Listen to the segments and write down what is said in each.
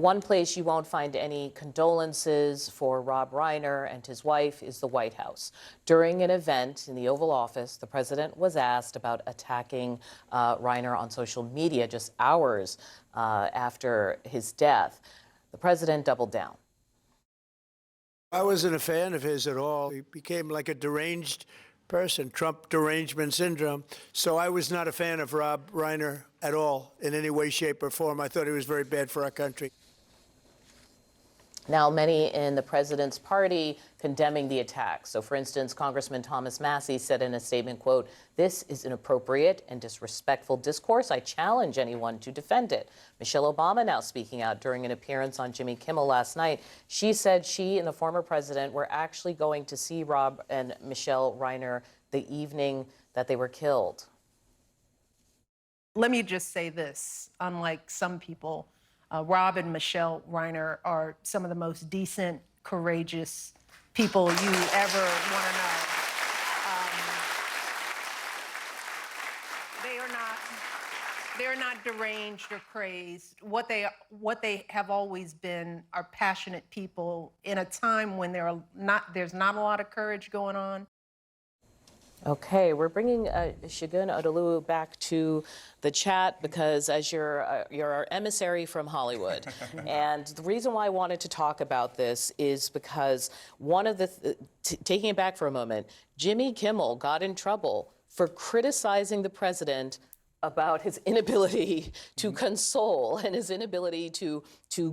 One place you won't find any condolences for Rob Reiner and his wife is the White House. During an event in the Oval Office, the president was asked about attacking Reiner on social media just hours after his death. The president doubled down. I wasn't a fan of his at all. He became like a deranged person, Trump derangement syndrome. So I was not a fan of Rob Reiner at all in any way, shape, or form. I thought he was very bad for our country. Now, many in the president's party condemning the attack. So, for instance, Congressman Thomas Massie said in a statement, quote, "This is inappropriate and disrespectful discourse. I challenge anyone to defend it." Michelle Obama now speaking out during an appearance on Jimmy Kimmel last night. She said she and the former president were actually going to see Rob and Michelle Reiner the evening that they were killed. Let me just say this, unlike some people, Rob and Michelle Reiner are some of the most decent, courageous people you ever want to know. They're not deranged or crazed. What they have always been are passionate people in a time when there's not a lot of courage going on. Okay, we're bringing Segun Oduolu back to the chat because as you're our emissary from Hollywood. And the reason why I wanted to talk about this is because one of the, taking it back for a moment, Jimmy Kimmel got in trouble for criticizing the president about his inability to console and his inability to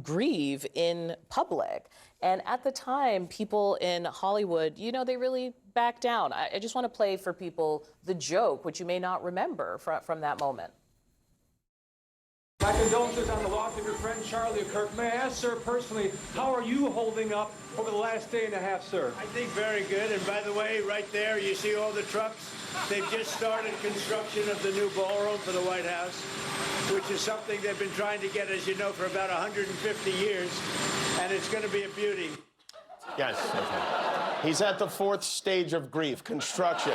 grieve in public. And at the time, people in Hollywood, you know, they really backed down. I just want to play for people the joke, which you may not remember from that moment. My condolences on the loss of your friend Charlie Kirk. May I ask, sir, personally, how are you holding up over the last day and a half, sir? I think very good. And by the way, right there, you see all the trucks? They've just started construction of the new ballroom for the White House, which is something they've been trying to get, as you know, for about 150 years. And it's going to be a beauty. Yes. He's at the fourth stage of grief, construction.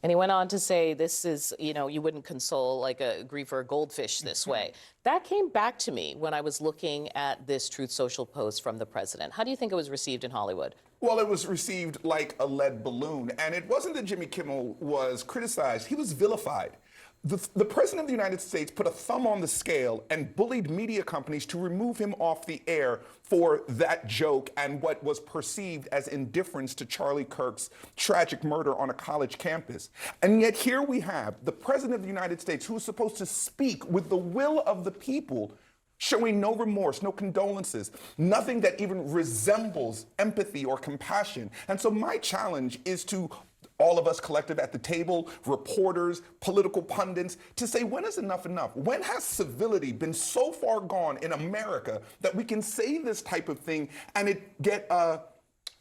And he went on to say, this is, you know, you wouldn't console like a grief or a goldfish this way. That came back to me when I was looking at this Truth Social post from the president. How do you think it was received in Hollywood? Well, it was received like a lead balloon. And it wasn't that Jimmy Kimmel was criticized. He was vilified. The President of the United States put a thumb on the scale and bullied media companies to remove him off the air for that joke and what was perceived as indifference to Charlie Kirk's tragic murder on a college campus. And yet here we have the President of the United States, who is supposed to speak with the will of the people, showing no remorse, no condolences, nothing that even resembles empathy or compassion. And so my challenge is to all of us collective at the table, reporters, political pundits, to say, when is enough enough? When has civility been so far gone in America that we can say this type of thing and it get,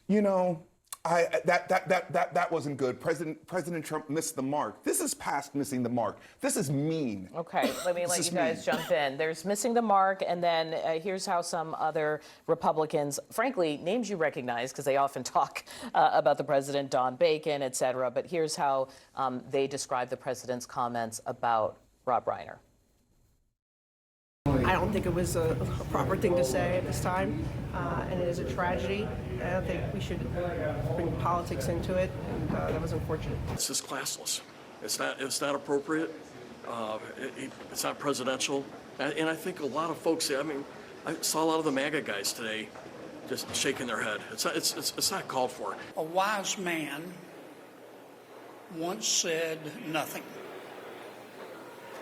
you know, that wasn't good. President Trump missed the mark. This is past missing the mark. This is mean. Okay, let me let you guys jump in. There's missing the mark, and then here's how some other Republicans, frankly, names you recognize because they often talk about the president, Don Bacon, et cetera, but here's how they describe the president's comments about Rob Reiner. I don't think it was a proper thing to say at this time, and it is a tragedy. I don't think we should bring politics into it, and that was unfortunate. This is classless. It's not appropriate. It's not presidential, and I think a lot of folks. I mean, I saw a lot of the MAGA guys today just shaking their head. It's not called for. A wise man once said nothing.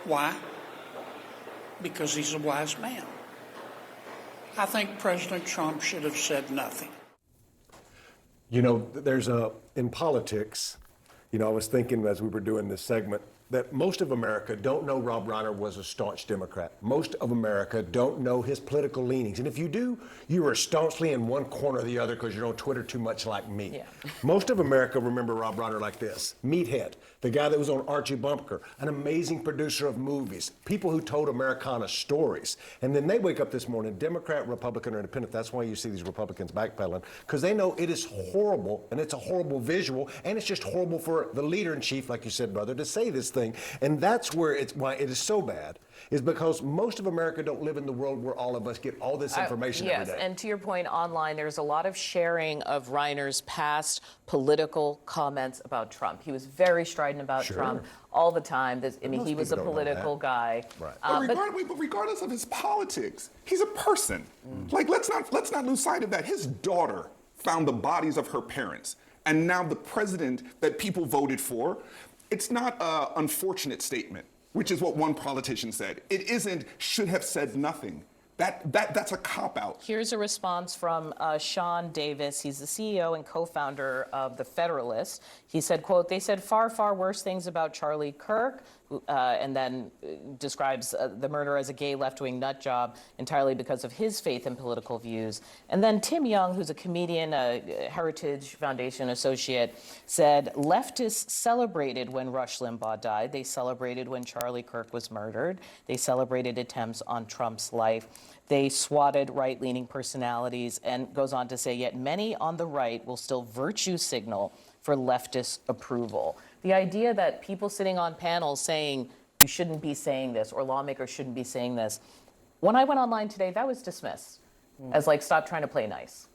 Why? Because he's a wise man. I think President Trump should have said nothing. You know, in politics, you know, I was thinking as we were doing this segment, that most of America don't know Rob Reiner was a staunch Democrat. Most of America don't know his political leanings. And if you do, you are staunchly in one corner or the other because you're on Twitter too much like me. Yeah. Most of America remember Rob Reiner like this. Meathead, the guy that was on Archie Bunker, an amazing producer of movies, people who told Americana stories. And then they wake up this morning, Democrat, Republican, or Independent. That's why you see these Republicans backpedaling, because they know it is horrible, and it's a horrible visual, and it's just horrible for the leader-in-chief, like you said, brother, to say this thing. And that's where why it is so bad, is because most of America don't live in the world where all of us get all this information every day. Yes, and to your point, online, there's a lot of sharing of Reiner's past political comments about Trump. He was very strident about Trump all the time. Most He was a people don't know political guy. Right. But regardless of his politics, he's a person. Like, let's not lose sight of that. His daughter found the bodies of her parents, and now the president that people voted for, it's not an unfortunate statement, which is what one politician said. It isn't should have said nothing. That's a cop-out. Here's a response from Sean Davis. He's the CEO and co-founder of The Federalist. He said, quote, "They said far, far worse things about Charlie Kirk," and then describes the murder as a gay left-wing nut job entirely because of his faith and political views. And then Tim Young, who's a comedian, a Heritage Foundation associate, said, "Leftists celebrated when Rush Limbaugh died. They celebrated when Charlie Kirk was murdered. They celebrated attempts on Trump's life. They swatted right-leaning personalities," and goes on to say, "Yet many on the right will still virtue signal for leftist approval." The idea that people sitting on panels saying you shouldn't be saying this or lawmakers shouldn't be saying this, when I went online today, that was dismissed as like, stop trying to play nice.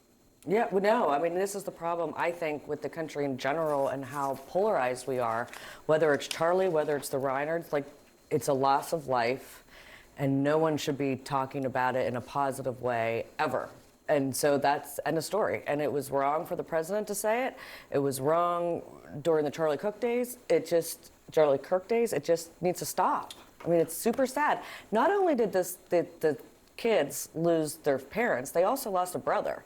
Yeah, well, no, I mean, this is the problem, I think, with the country in general and how polarized we are. Whether it's Charlie, whether it's the Reiners, like, it's a loss of life, and no one should be talking about it in a positive way ever. And so that's end of story. And it was wrong for the president to say it. It was wrong during the Charlie Kirk days. It just needs to stop. I mean, it's super sad. Not only did the kids lose their parents, they also lost a brother.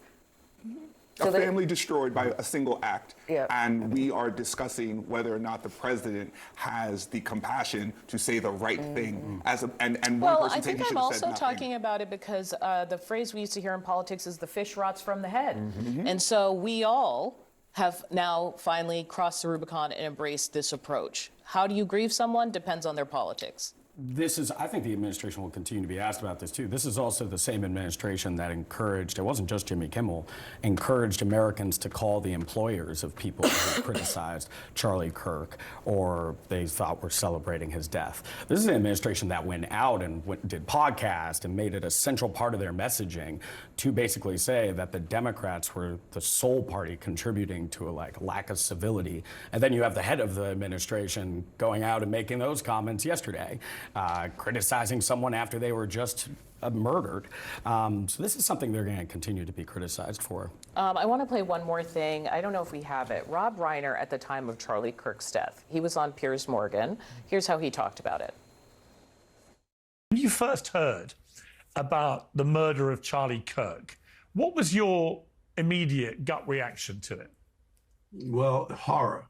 A family destroyed by a single act. Yeah. And we are discussing whether or not the president has the compassion to say the right thing. And one Well, person I saying think he should I'm have said also nothing. talking about it because the phrase we used to hear in politics is the fish rots from the head. And so we all have now finally crossed the Rubicon and embraced this approach. How do you grieve someone? Depends on their politics. I think the administration will continue to be asked about this too. This is also the same administration that encouraged, it wasn't just Jimmy Kimmel, encouraged Americans to call the employers of people who criticized Charlie Kirk or they thought were celebrating his death. This is an administration that went out and did podcasts and made it a central part of their messaging to basically say that the Democrats were the sole party contributing to a lack of civility. And then you have the head of the administration going out and making those comments yesterday. Criticizing someone after they were just murdered. So this is something they're going to continue to be criticized for. I want to play one more thing. I don't know if we have it. Rob Reiner, at the time of Charlie Kirk's death, he was on Piers Morgan. Here's how he talked about it. When you first heard about the murder of Charlie Kirk, what was your immediate gut reaction to it? Well, horror,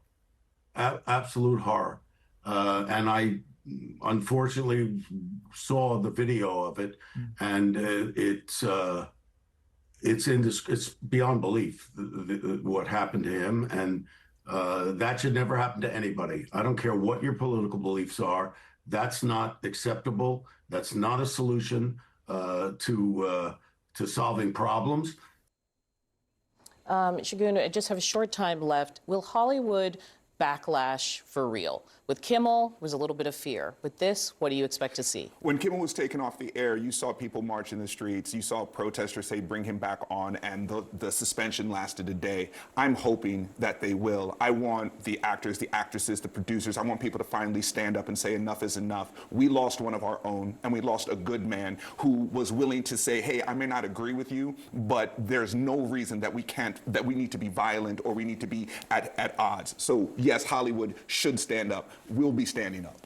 absolute horror. And I unfortunately saw the video of it, and it's beyond belief what happened to him, and that should never happen to anybody. I don't care what your political beliefs are. That's not acceptable. That's not a solution to solving problems. Shagun, I just have a short time left. Will Hollywood backlash for real? With Kimmel, was a little bit of fear. With this, what do you expect to see? When Kimmel was taken off the air, you saw people march in the streets. You saw protesters say, bring him back on, and the suspension lasted a day. I'm hoping that they will. I want the actors, the actresses, the producers, I want people to finally stand up and say enough is enough. We lost one of our own, and we lost a good man who was willing to say, hey, I may not agree with you, but there's no reason that we need to be violent or we need to be at odds. So yes, Hollywood should stand up. We'll be standing up.